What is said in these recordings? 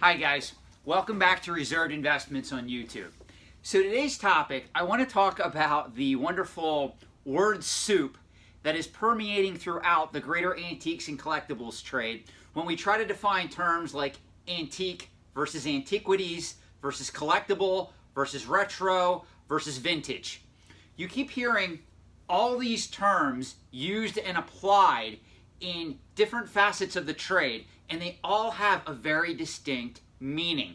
Hi guys, welcome back to Reserved Investments on YouTube. So today's topic, I want to talk about the wonderful word soup that is permeating throughout the greater antiques and collectibles trade when we try to define terms like antique versus antiquities versus collectible versus retro versus vintage. You keep hearing all these terms used and applied in different facets of the trade, and they all have a very distinct meaning.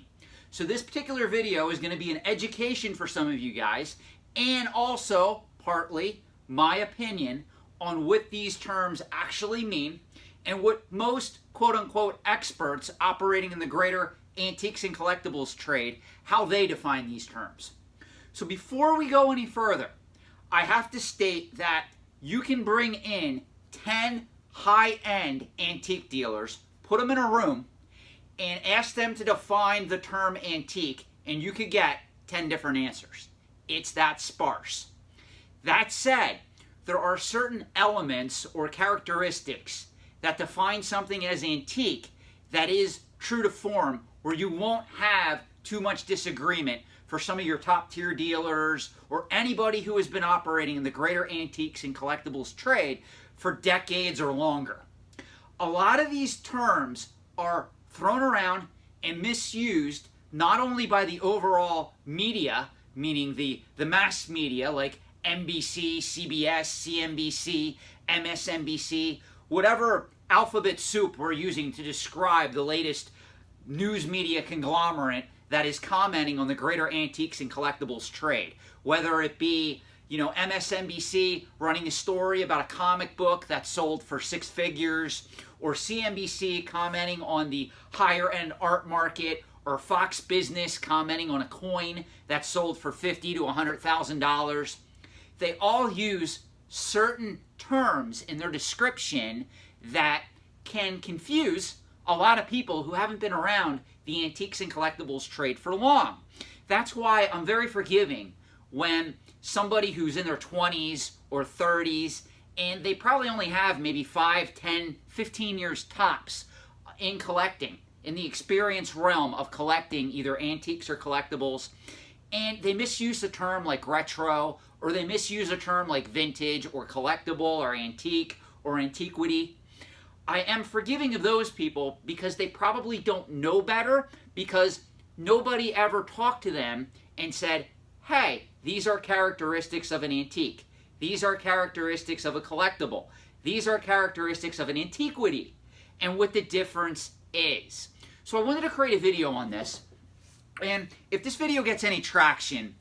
So this particular video is going to be an education for some of you guys, and also partly my opinion on what these terms actually mean and what most quote-unquote experts operating in the greater antiques and collectibles trade, how they define these terms. So before we go any further, I have to state that you can bring in 10 high-end antique dealers, put them in a room, and ask them to define the term antique, and you could get 10 different answers. It's that sparse. That said, there are certain elements or characteristics that define something as antique that is true to form, where you won't have too much disagreement for some of your top tier dealers or anybody who has been operating in the greater antiques and collectibles trade for decades or longer. A lot of these terms are thrown around and misused not only by the overall media, meaning the mass media like NBC, CBS, CNBC, MSNBC, whatever alphabet soup we're using to describe the latest news media conglomerate that is commenting on the greater antiques and collectibles trade. Whether it be, MSNBC running a story about a comic book that sold for six figures, or CNBC commenting on the higher end art market, or Fox Business commenting on a coin that sold for $50,000 to $100,000. They all use certain terms in their description that can confuse a lot of people who haven't been around the antiques and collectibles trade for long. That's why I'm very forgiving when somebody who's in their 20s or 30s and they probably only have maybe 5, 10, 15 years tops in collecting, in the experience realm of collecting either antiques or collectibles, and they misuse a term like retro, or they misuse a term like vintage or collectible or antique or antiquity. I am forgiving of those people because they probably don't know better, because nobody ever talked to them and said, hey, these are characteristics of an antique. These are characteristics of a collectible. These are characteristics of an antiquity, and what the difference is. So I wanted to create a video on this, and if this video gets any traction,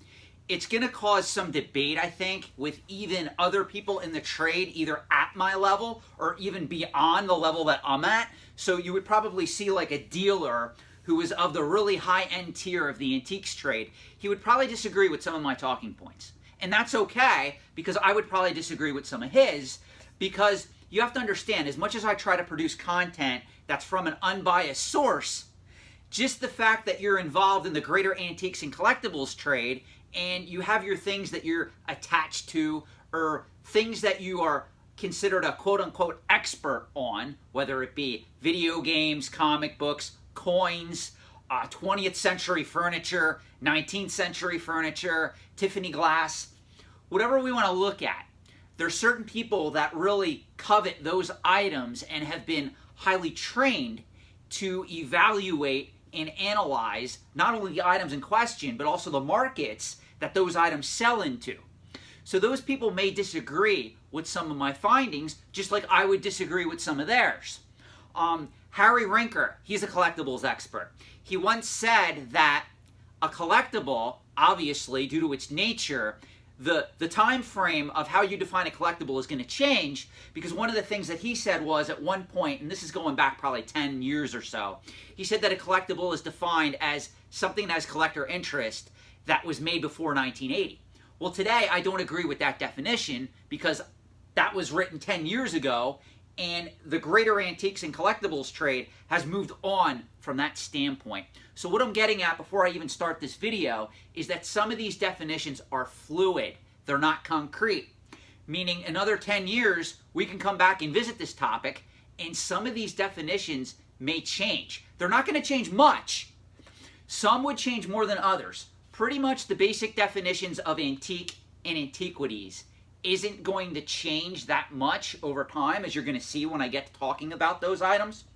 it's going to cause some debate, I think, with even other people in the trade, either at my level or even beyond the level that I'm at. So you would probably see like a dealer who is of the really high-end tier of the antiques trade. He would probably disagree with some of my talking points. And that's okay, because I would probably disagree with some of his, because you have to understand, as much as I try to produce content that's from an unbiased source, just the fact that you're involved in the greater antiques and collectibles trade and you have your things that you're attached to, or things that you are considered a quote-unquote expert on, whether it be video games, comic books, coins, 20th century furniture, 19th century furniture, Tiffany glass, whatever we want to look at. There's certain people that really covet those items and have been highly trained to evaluate and analyze not only the items in question, but also the markets that those items sell into. So those people may disagree with some of my findings, just like I would disagree with some of theirs. Harry Rinker, he's a collectibles expert. He once said that a collectible, obviously, due to its nature, the time frame of how you define a collectible is going to change, because one of the things that he said was at one point, and this is going back probably 10 years or so, he said that a collectible is defined as something that has collector interest that was made before 1980. Well, today I don't agree with that definition, because that was written 10 years ago, and the greater antiques and collectibles trade has moved on from that standpoint. So what I'm getting at before I even start this video is that some of these definitions are fluid. They're not concrete. Meaning another 10 years, we can come back and visit this topic, and some of these definitions may change. They're not going to change much, Some would change more than others. Pretty much the basic definitions of antique and antiquities isn't going to change that much over time, as you're going to see when I get to talking about those items.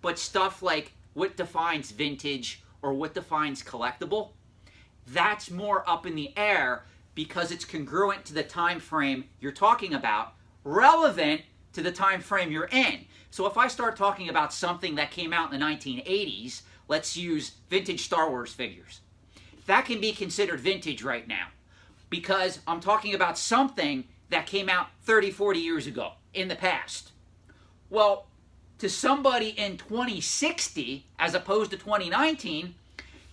But stuff like what defines vintage or what defines collectible, that's more up in the air because it's congruent to the time frame you're talking about, relevant to the time frame you're in. So if I start talking about something that came out in the 1980s, let's use vintage Star Wars figures. That can be considered vintage right now because I'm talking about something that came out 30, 40 years ago in the past. Well, to somebody in 2060 as opposed to 2019,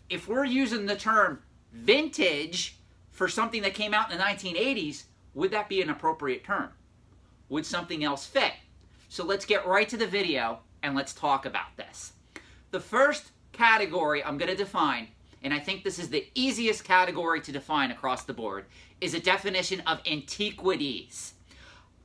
if we're using the term vintage for something that came out in the 1980s, would that be an appropriate term? Would something else fit? So let's get right to the video and let's talk about this. The first category I'm going to define, and I think this is the easiest category to define across the board, is a definition of antiquities.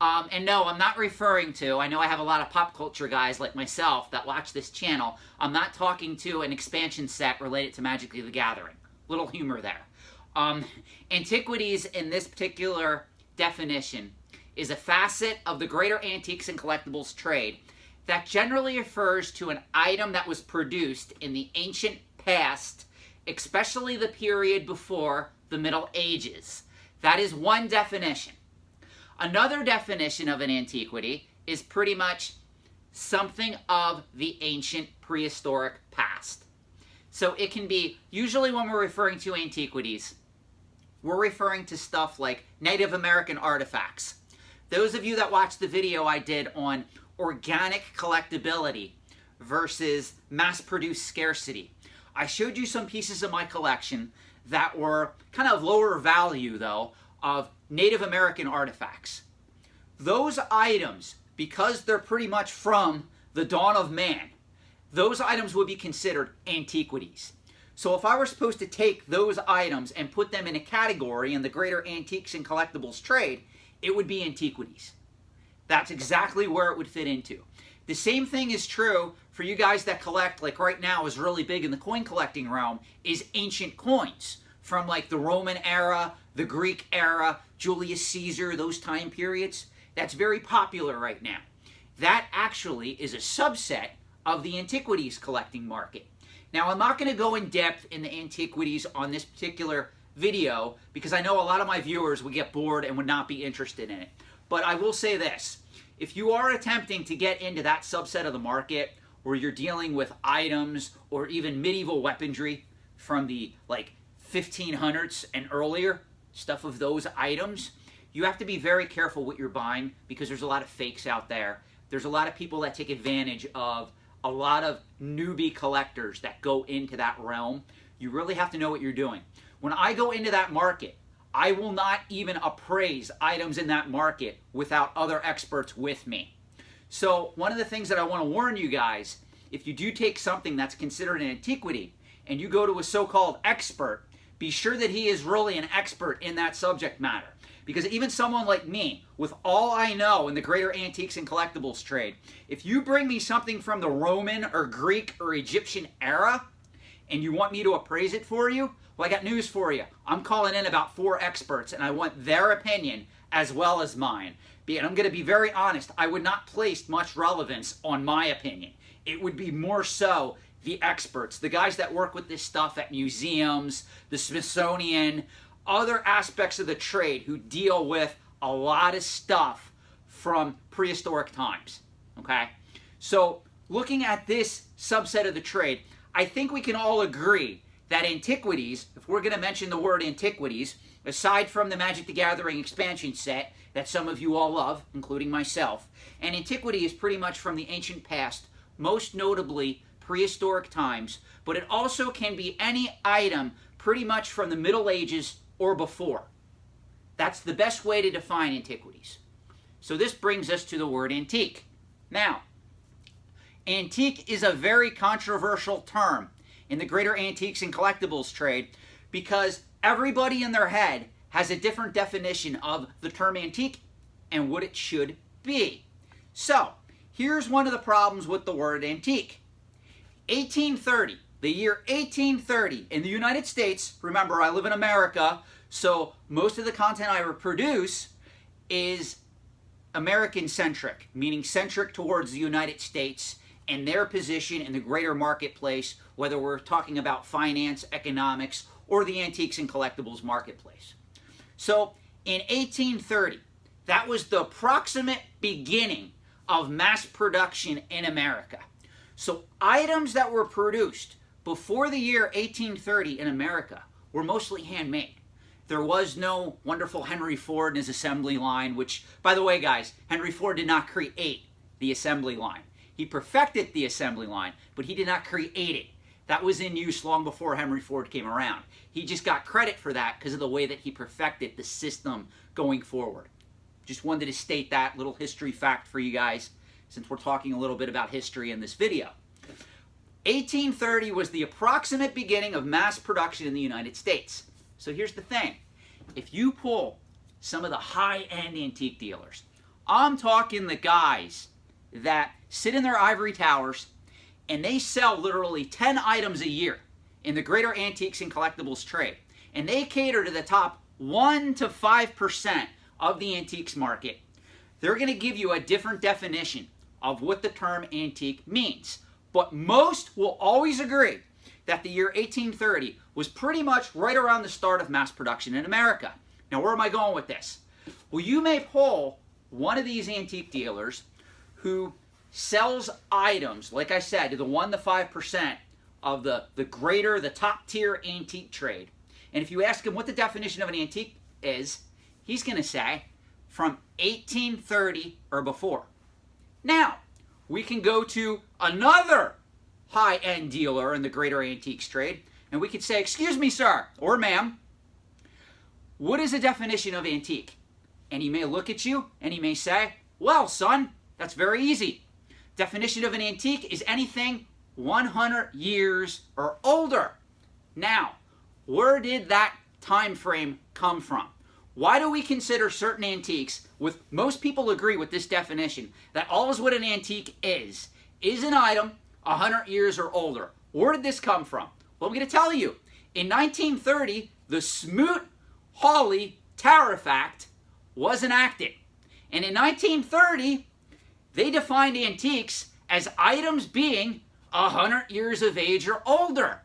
And no, I'm not referring to, I know I have a lot of pop culture guys like myself that watch this channel. I'm not talking to an expansion set related to Magic the Gathering. Little humor there. Antiquities in this particular definition is a facet of the greater antiques and collectibles trade that generally refers to an item that was produced in the ancient past, especially the period before the Middle Ages. That is one definition. Another definition of an antiquity is pretty much something of the ancient prehistoric past. So it can be, usually when we're referring to antiquities, we're referring to stuff like Native American artifacts. Those of you that watched the video I did on organic collectability versus mass-produced scarcity, I showed you some pieces of my collection that were kind of lower value, though, of Native American artifacts. Those items, because they're pretty much from the dawn of man, those items would be considered antiquities. So if I were supposed to take those items and put them in a category in the greater antiques and collectibles trade, it would be antiquities. That's exactly where it would fit into. The same thing is true for you guys that collect, like right now is really big in the coin collecting realm, is ancient coins from like the Roman era, the Greek era, Julius Caesar, those time periods. That's very popular right now. That actually is a subset of the antiquities collecting market. Now, I'm not going to go in depth in the antiquities on this particular video because I know a lot of my viewers would get bored and would not be interested in it. But I will say this. If you are attempting to get into that subset of the market where you're dealing with items or even medieval weaponry from the like 1500s and earlier, stuff of those items, you have to be very careful what you're buying because there's a lot of fakes out there. There's a lot of people that take advantage of a lot of newbie collectors that go into that realm. You really have to know what you're doing. When I go into that market, I will not even appraise items in that market without other experts with me. So one of the things that I want to warn you guys, if you do take something that's considered an antiquity and you go to a so-called expert, be sure that he is really an expert in that subject matter. Because even someone like me, with all I know in the greater antiques and collectibles trade, if you bring me something from the Roman or Greek or Egyptian era, and you want me to appraise it for you, well, I got news for you. I'm calling in about 4 experts, and I want their opinion as well as mine. And I'm going to be very honest, I would not place much relevance on my opinion. It would be more so the experts, the guys that work with this stuff at museums, the Smithsonian, other aspects of the trade who deal with a lot of stuff from prehistoric times, okay? So looking at this subset of the trade, I think we can all agree that antiquities, if we're going to mention the word antiquities, aside from the Magic the Gathering expansion set that some of you all love, including myself, an antiquity is pretty much from the ancient past, most notably prehistoric times, but it also can be any item pretty much from the Middle Ages or before. That's the best way to define antiquities. So this brings us to the word antique. Now, antique is a very controversial term in the greater antiques and collectibles trade because everybody in their head has a different definition of the term antique and what it should be. So, here's one of the problems with the word antique. 1830, the year 1830 in the United States, remember I live in America, so most of the content I produce is American-centric, meaning centric towards the United States and their position in the greater marketplace, whether we're talking about finance, economics, or the antiques and collectibles marketplace. So in 1830, that was the approximate beginning of mass production in America. So items that were produced before the year 1830 in America were mostly handmade. There was no wonderful Henry Ford and his assembly line, which, by the way, guys, Henry Ford did not create the assembly line. He perfected the assembly line, but he did not create it. That was in use long before Henry Ford came around. He just got credit for that because of the way that he perfected the system going forward. Just wanted to state that little history fact for you guys, since we're talking a little bit about history in this video. 1830 was the approximate beginning of mass production in the United States. So here's the thing. If you pull some of the high-end antique dealers, I'm talking the guys that sit in their ivory towers and they sell literally 10 items a year in the greater antiques and collectibles trade. And they cater to the top 1 to 5% of the antiques market. They're going to give you a different definition of what the term antique means. But most will always agree that the year 1830 was pretty much right around the start of mass production in America. Now, where am I going with this? Well, you may pull one of these antique dealers who sells items, like I said, to the 1 to 5% of the greater, the top tier antique trade. And if you ask him what the definition of an antique is, he's going to say from 1830 or before. Now, we can go to another high-end dealer in the greater antiques trade, and we could say, excuse me, sir, or ma'am, what is the definition of antique? And he may look at you, and he may say, well, son, that's very easy. Definition of an antique is anything 100 years or older. Now, where did that time frame come from? Why do we consider certain antiques, with most people agree with this definition, that all is what an antique is an item 100 years or older? Where did this come from? Well, I'm going to tell you. In 1930, the Smoot-Hawley Tariff Act was enacted. And in 1930, they defined antiques as items being 100 years of age or older.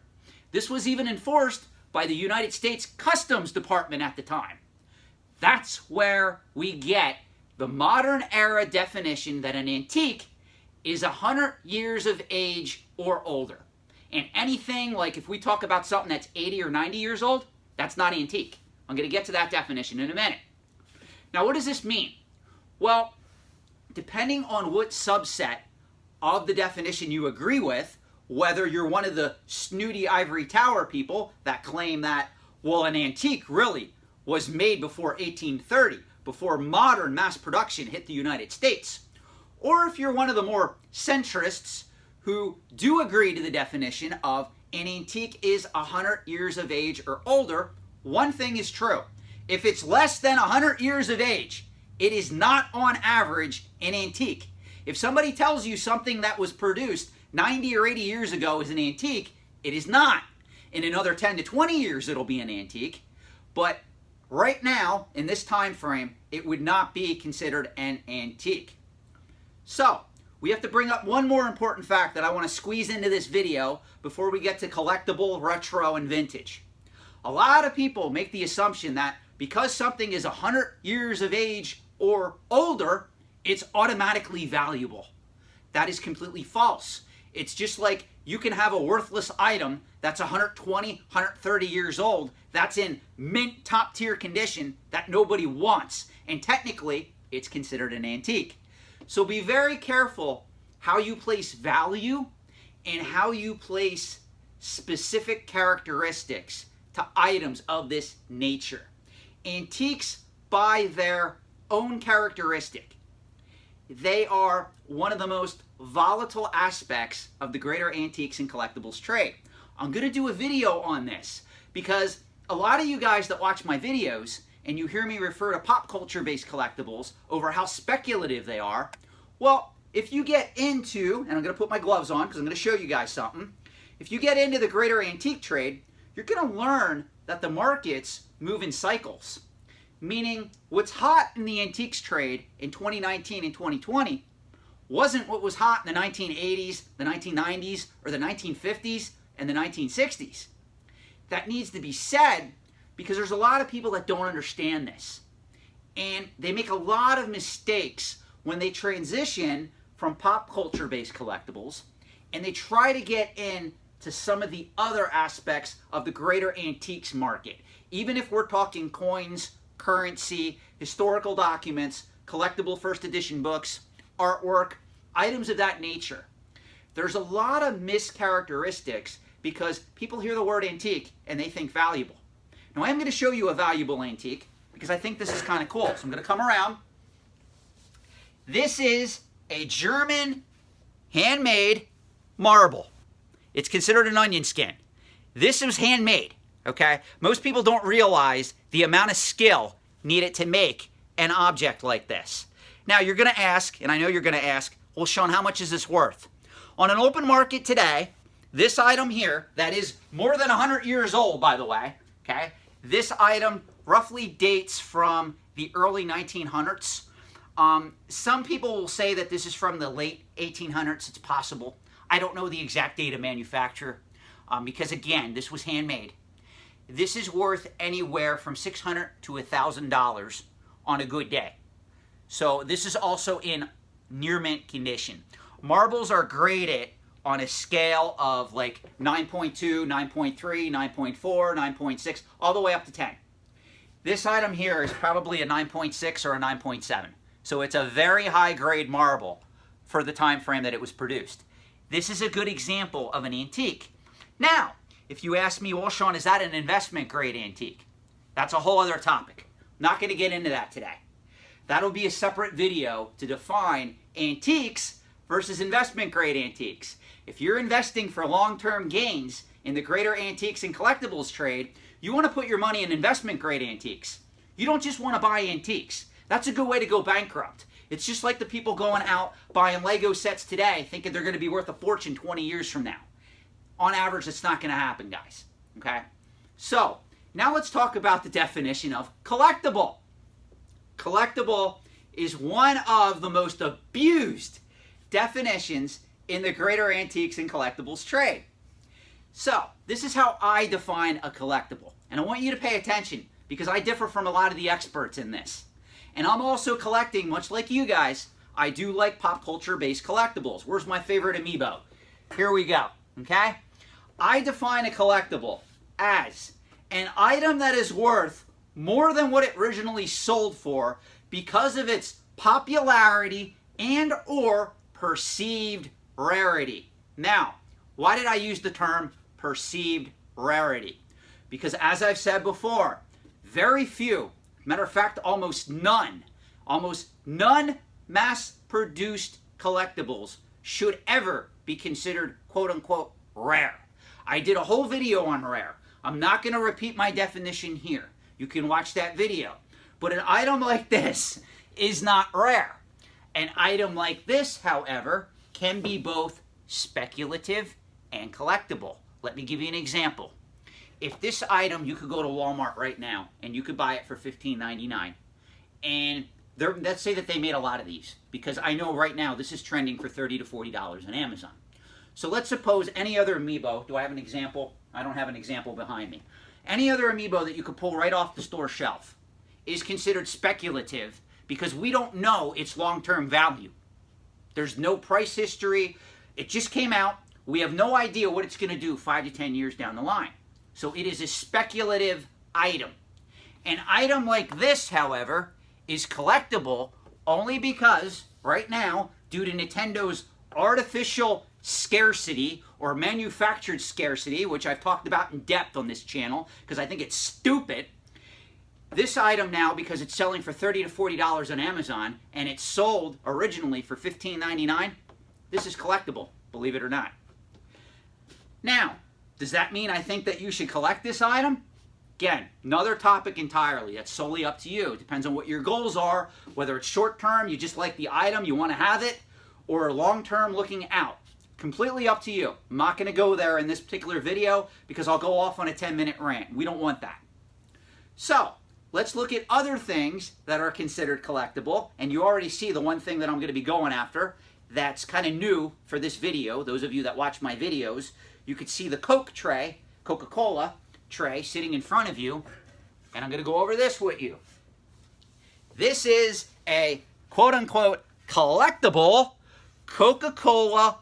This was even enforced by the United States Customs Department at the time. That's where we get the modern era definition that an antique is 100 years of age or older. And anything, like if we talk about something that's 80 or 90 years old, that's not antique. I'm going to get to that definition in a minute. Now, what does this mean? Well, depending on what subset of the definition you agree with, whether you're one of the snooty ivory tower people that claim that, well, an antique really was made before 1830, before modern mass production hit the United States, or if you're one of the more centrists who do agree to the definition of an antique is 100 years of age or older, one thing is true. If it's less than 100 years of age, it is not on average an antique. If somebody tells you something that was produced 90 or 80 years ago is an antique, it is not. In another 10 to 20 years, it'll be an antique. But right now, in this time frame, it would not be considered an antique. So, we have to bring up one more important fact that I want to squeeze into this video before we get to collectible, retro, and vintage. A lot of people make the assumption that because something is 100 years of age or older, it's automatically valuable. That is completely false. It's just like you can have a worthless item that's 120, 130 years old, that's in mint top tier condition that nobody wants. And technically, it's considered an antique. So be very careful how you place value and how you place specific characteristics to items of this nature. Antiques, by their own characteristic, they are one of the most volatile aspects of the greater antiques and collectibles trade. I'm going to do a video on this because a lot of you guys that watch my videos and you hear me refer to pop culture based collectibles over how speculative they are, well, if you get into, and I'm going to put my gloves on because I'm going to show you guys something, if you get into the greater antique trade, you're going to learn that the markets move in cycles. Meaning, what's hot in the antiques trade in 2019 and 2020 wasn't what was hot in the 1980s, the 1990s, or the 1950s and the 1960s. That needs to be said because there's a lot of people that don't understand this. And they make a lot of mistakes when they transition from pop culture-based collectibles and they try to get into some of the other aspects of the greater antiques market. Even if we're talking coins, currency, historical documents, collectible first edition books, artwork, items of that nature. There's a lot of mischaracteristics because people hear the word antique and they think valuable. Now I'm going to show you a valuable antique because I think this is kind of cool. So I'm going to come around. This is a German handmade marble. It's considered an onion skin. This is handmade, okay? Most people don't realize the amount of skill needed to make an object like this. Now you're going to ask, and I know you're going to ask, well, Sean, how much is this worth? On an open market today, this item here, that is more than 100 years old, by the way, okay? This item roughly dates from the early 1900s. Some people will say that this is from the late 1800s. It's possible. I don't know the exact date of manufacture because, again, this was handmade. This is worth anywhere from $600 to $1,000 on a good day. So this is also in near mint condition. Marbles are graded on a scale of like 9.2, 9.3, 9.4, 9.6, all the way up to 10. This item here is probably a 9.6 or a 9.7. So it's a very high grade marble for the time frame that it was produced. This is a good example of an antique. Now, if you ask me, well, Sean, is that an investment grade antique? That's a whole other topic. Not going to get into that today. That'll be a separate video to define antiques versus investment grade antiques. If you're investing for long-term gains in the greater antiques and collectibles trade, you want to put your money in investment grade antiques. You don't just want to buy antiques. That's a good way to go bankrupt. It's just like the people going out buying Lego sets today thinking they're going to be worth a fortune 20 years from now. On average, it's not going to happen, guys. Okay? So, now let's talk about the definition of collectible. Collectible is one of the most abused definitions in the greater antiques and collectibles trade. So, this is how I define a collectible. And I want you to pay attention because I differ from a lot of the experts in this. And I'm also collecting, much like you guys, I do like pop culture-based collectibles. Where's my favorite amiibo? Here we go, okay? I define a collectible as an item that is worth more than what it originally sold for because of its popularity and or perceived rarity. Now, why did I use the term perceived rarity? Because as I've said before, very few, matter of fact, almost none mass-produced collectibles should ever be considered quote-unquote rare. I did a whole video on rare. I'm not going to repeat my definition here. You can watch that video. But an item like this is not rare. An item like this, however, can be both speculative and collectible. Let me give you an example. If this item, you could go to Walmart right now and you could buy it for $15.99. And let's say that they made a lot of these because I know right now this is trending for $30 to $40 on Amazon. So let's suppose any other amiibo, do I have an example? I don't have an example behind me. Any other amiibo that you could pull right off the store shelf is considered speculative because we don't know its long-term value. There's no price history. It just came out. We have no idea what it's going to do 5 to 10 years down the line. So it is a speculative item. An item like this, however, is collectible only because right now, due to Nintendo's artificial scarcity or manufactured scarcity, which I've talked about in depth on this channel because I think it's stupid, this item now, because it's selling for $30 to $40 on Amazon and it's sold originally for $15.99, this is collectible, believe it or not. Now, does that mean I think that you should collect this item? Again, another topic entirely. That's solely up to you. It depends on what your goals are, whether it's short term, you just like the item, you want to have it, or long term, looking out. Completely up to you. I'm not going to go there in this particular video because I'll go off on a 10-minute rant. We don't want that. So, let's look at other things that are considered collectible. And you already see the one thing that I'm going to be going after that's kind of new for this video. Those of you that watch my videos, you could see the Coke tray, Coca-Cola tray sitting in front of you. And I'm going to go over this with you. This is a quote-unquote collectible Coca-Cola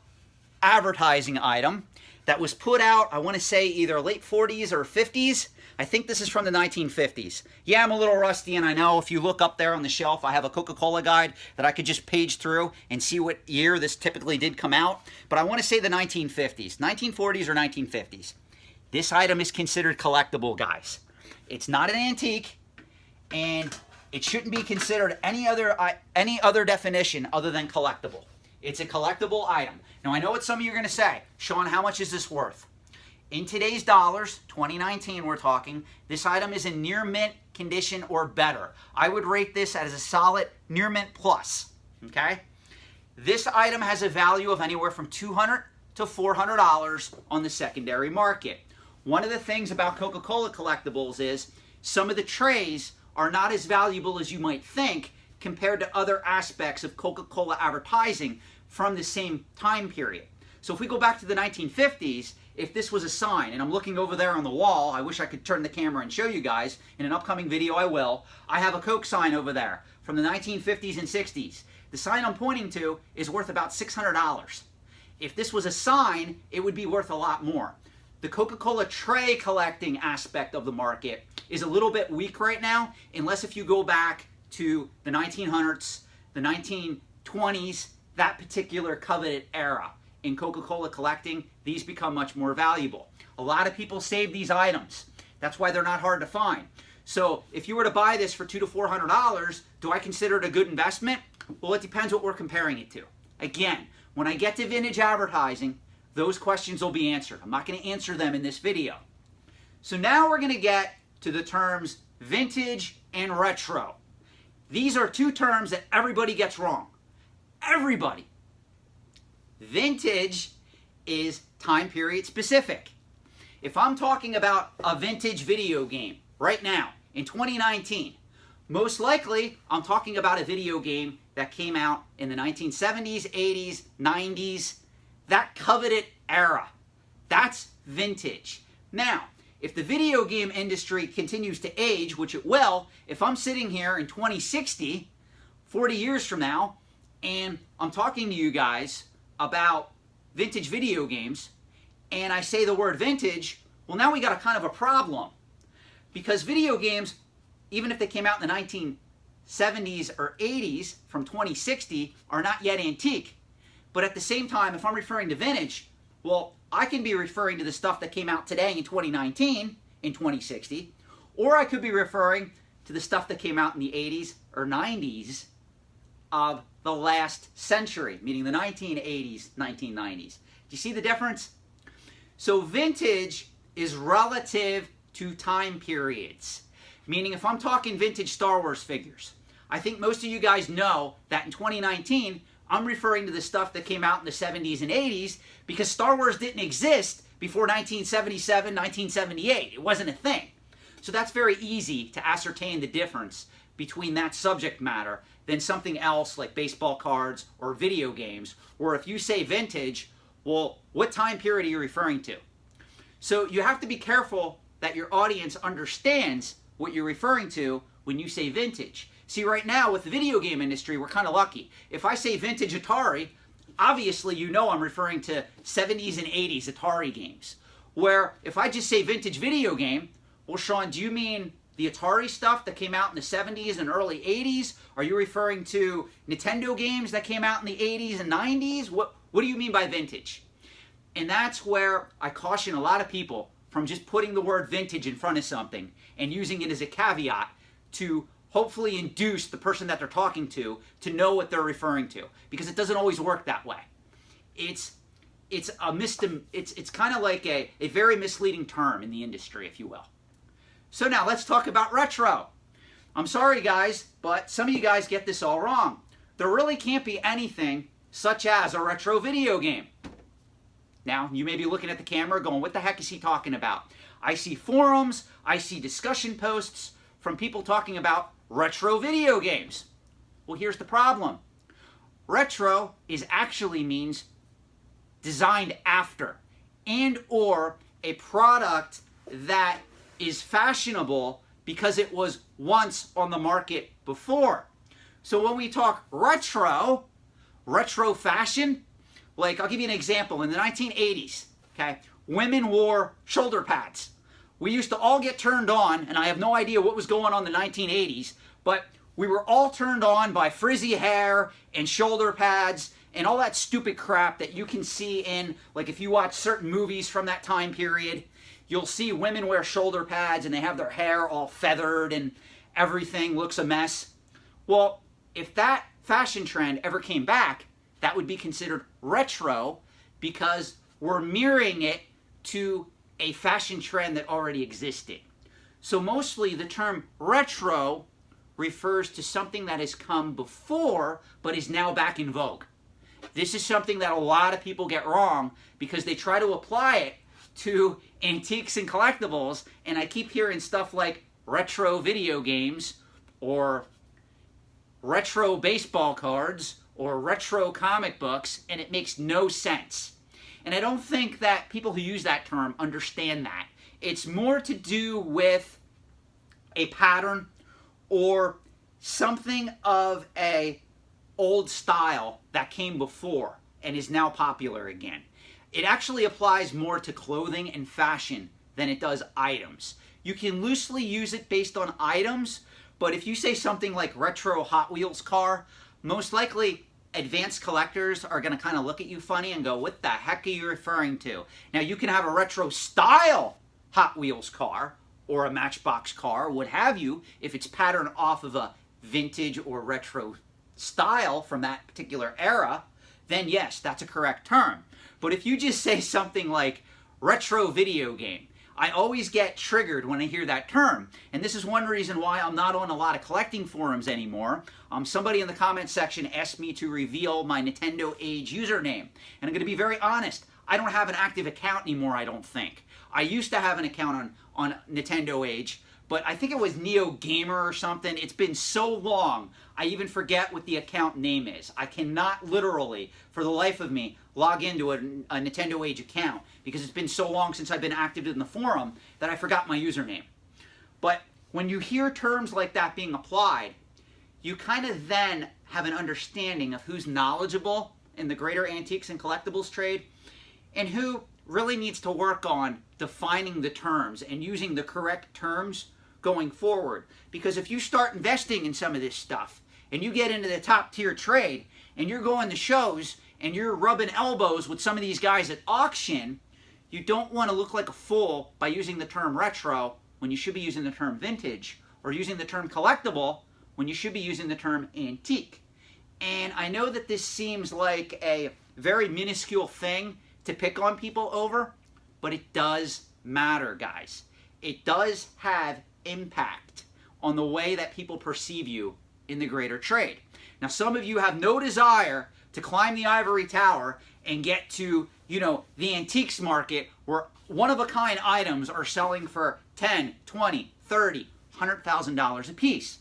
advertising item that was put out, I want to say, either late 40s or 50s. I think this is from the 1950s. Yeah, I'm a little rusty, and I know if you look up there on the shelf, I have a Coca-Cola guide that I could just page through and see what year this typically did come out. But I want to say the 1950s, 1940s or 1950s. This item is considered collectible, guys. It's not an antique, and it shouldn't be considered any other definition other than collectible. It's a collectible item. Now, I know what some of you are going to say. Sean, how much is this worth? In today's dollars, 2019 we're talking, this item is in near mint condition or better. I would rate this as a solid near mint plus, okay? This item has a value of anywhere from $200 to $400 on the secondary market. One of the things about Coca-Cola collectibles is some of the trays are not as valuable as you might think compared to other aspects of Coca-Cola advertising from the same time period. So if we go back to the 1950s, if this was a sign, and I'm looking over there on the wall, I wish I could turn the camera and show you guys. In an upcoming video, I will. I have a Coke sign over there from the 1950s and 60s. The sign I'm pointing to is worth about $600. If this was a sign, it would be worth a lot more. The Coca-Cola tray collecting aspect of the market is a little bit weak right now, unless if you go back to the 1900s, the 1920s, that particular coveted era. In Coca-Cola collecting, these become much more valuable. A lot of people save these items. That's why they're not hard to find. So if you were to buy this for $200 to $400, do I consider it a good investment? Well, it depends what we're comparing it to. Again, when I get to vintage advertising, those questions will be answered. I'm not going to answer them in this video. So now we're going to get to the terms vintage and retro. These are two terms that everybody gets wrong. Everybody. Vintage is time period specific. If I'm talking about a vintage video game right now in 2019, most likely I'm talking about a video game that came out in the 1970s, 80s, 90s, that coveted era. That's vintage. Now, if the video game industry continues to age, which it will, if I'm sitting here in 2060, 40 years from now, and I'm talking to you guys about vintage video games, and I say the word vintage, well, now we got a kind of a problem. Because video games, even if they came out in the 1970s or 80s from 2060, are not yet antique. But at the same time, if I'm referring to vintage, well, I can be referring to the stuff that came out today in 2019, in 2060, or I could be referring to the stuff that came out in the 80s or 90s of the last century, meaning the 1980s, 1990s. Do you see the difference? So vintage is relative to time periods, meaning if I'm talking vintage Star Wars figures, I think most of you guys know that in 2019, I'm referring to the stuff that came out in the 70s and 80s because Star Wars didn't exist before 1977, 1978. It wasn't a thing. So that's very easy to ascertain the difference between that subject matter than something else like baseball cards or video games, where if you say vintage, well, what time period are you referring to? So you have to be careful that your audience understands what you're referring to when you say vintage. See, right now with the video game industry, we're kind of lucky. If I say vintage Atari, obviously you know I'm referring to 70s and 80s Atari games. Where if I just say vintage video game, well, Sean, do you mean the Atari stuff that came out in the 70s and early 80s? Are you referring to Nintendo games that came out in the 80s and 90s? What do you mean by vintage? And that's where I caution a lot of people from just putting the word vintage in front of something and using it as a caveat to hopefully induce the person that they're talking to know what they're referring to, because it doesn't always work that way. It's kind of like a very misleading term in the industry, if you will. So now let's talk about retro. I'm sorry guys, but some of you guys get this all wrong. There really can't be anything such as a retro video game. Now, you may be looking at the camera going, what the heck is he talking about? I see forums, I see discussion posts from people talking about retro video games. Well, here's the problem. Retro actually means designed after, and or a product that is fashionable because it was once on the market before. So when we talk retro fashion, like I'll give you an example. In the 1980s, okay, women wore shoulder pads. We used to all get turned on, and I have no idea what was going on in the 1980s, but we were all turned on by frizzy hair and shoulder pads and all that stupid crap that you can see in, like if you watch certain movies from that time period, you'll see women wear shoulder pads and they have their hair all feathered and everything looks a mess. Well, if that fashion trend ever came back, that would be considered retro because we're mirroring it to a fashion trend that already existed. So mostly the term retro refers to something that has come before but is now back in vogue. This is something that a lot of people get wrong because they try to apply it to antiques and collectibles, and I keep hearing stuff like retro video games or retro baseball cards or retro comic books, and it makes no sense. And I don't think that people who use that term understand that. It's more to do with a pattern or something of a old style that came before and is now popular again. It actually applies more to clothing and fashion than it does items. You can loosely use it based on items, but if you say something like retro Hot Wheels car, most likely advanced collectors are going to kind of look at you funny and go, what the heck are you referring to? Now, you can have a retro style Hot Wheels car or a Matchbox car, what have you, if it's patterned off of a vintage or retro style from that particular era, then yes, that's a correct term. But if you just say something like retro video game, I always get triggered when I hear that term. And this is one reason why I'm not on a lot of collecting forums anymore. Somebody in the comment section asked me to reveal my Nintendo Age username. And I'm going to be very honest, I don't have an active account anymore, I don't think. I used to have an account on Nintendo Age, but I think it was Neo Gamer or something. It's been so long, I even forget what the account name is. I cannot literally, for the life of me, log into a Nintendo Age account because it's been so long since I've been active in the forum that I forgot my username. But when you hear terms like that being applied, you kind of then have an understanding of who's knowledgeable in the greater antiques and collectibles trade and who really needs to work on defining the terms and using the correct terms going forward. Because if you start investing in some of this stuff and you get into the top tier trade and you're going to shows and you're rubbing elbows with some of these guys at auction, you don't want to look like a fool by using the term retro when you should be using the term vintage, or using the term collectible when you should be using the term antique. And I know that this seems like a very minuscule thing to pick on people over, but it does matter, guys. It does have impact on the way that people perceive you in the greater trade. Now, some of you have no desire to climb the ivory tower and get to, the antiques market where one-of-a-kind items are selling for $10, $20, $30, $100,000 a piece.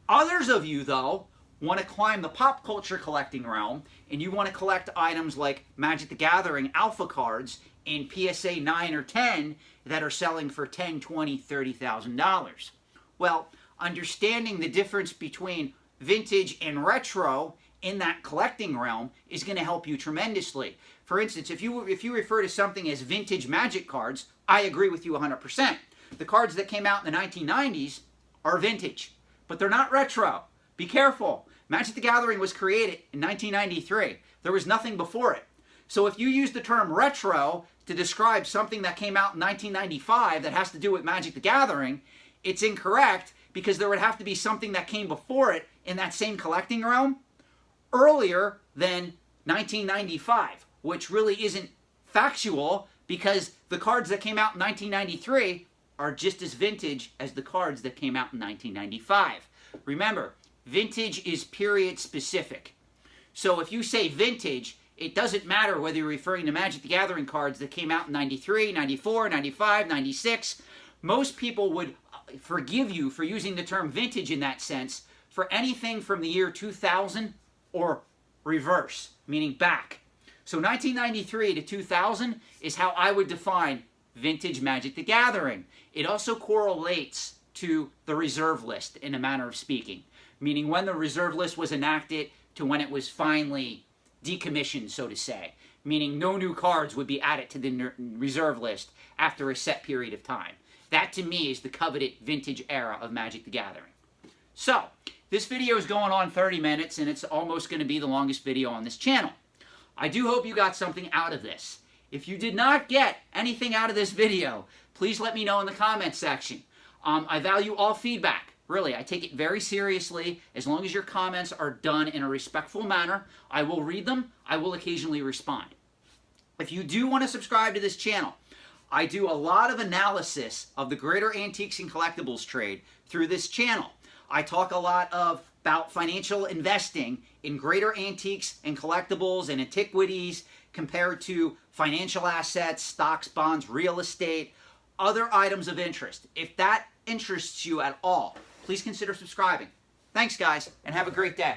Others of you, though, want to climb the pop culture collecting realm, and you want to collect items like Magic the Gathering alpha cards in PSA 9 or 10 that are selling for $10,000, $20,000, $30,000. Well, understanding the difference between vintage and retro in that collecting realm is going to help you tremendously. For instance, if you refer to something as vintage Magic cards, I agree with you 100%. The cards that came out in the 1990s are vintage, but they're not retro. Be careful. Magic the Gathering was created in 1993. There was nothing before it. So if you use the term retro to describe something that came out in 1995 that has to do with Magic the Gathering, it's incorrect because there would have to be something that came before it in that same collecting realm earlier than 1995, which really isn't factual because the cards that came out in 1993 are just as vintage as the cards that came out in 1995. Remember, vintage is period specific. So if you say vintage, It doesn't matter whether you're referring to Magic the Gathering cards that came out in 93, 94, 95, 96. Most people would forgive you for using the term vintage in that sense for anything from the year 2000 or reverse, meaning back. So 1993 to 2000 is how I would define vintage Magic the Gathering. It also correlates to the reserve list in a manner of speaking, meaning when the reserve list was enacted to when it was finally decommissioned, so to say, meaning no new cards would be added to the reserve list after a set period of time. That to me is the coveted vintage era of Magic the Gathering. So, this video is going on 30 minutes and it's almost going to be the longest video on this channel. I do hope you got something out of this. If you did not get anything out of this video, please let me know in the comments section. I value all feedback. Really, I take it very seriously. As long as your comments are done in a respectful manner, I will read them. I will occasionally respond. If you do want to subscribe to this channel, I do a lot of analysis of the greater antiques and collectibles trade through this channel. I talk a lot about financial investing in greater antiques and collectibles and antiquities compared to financial assets, stocks, bonds, real estate, other items of interest. If that interests you at all, please consider subscribing. Thanks, guys, and have a great day.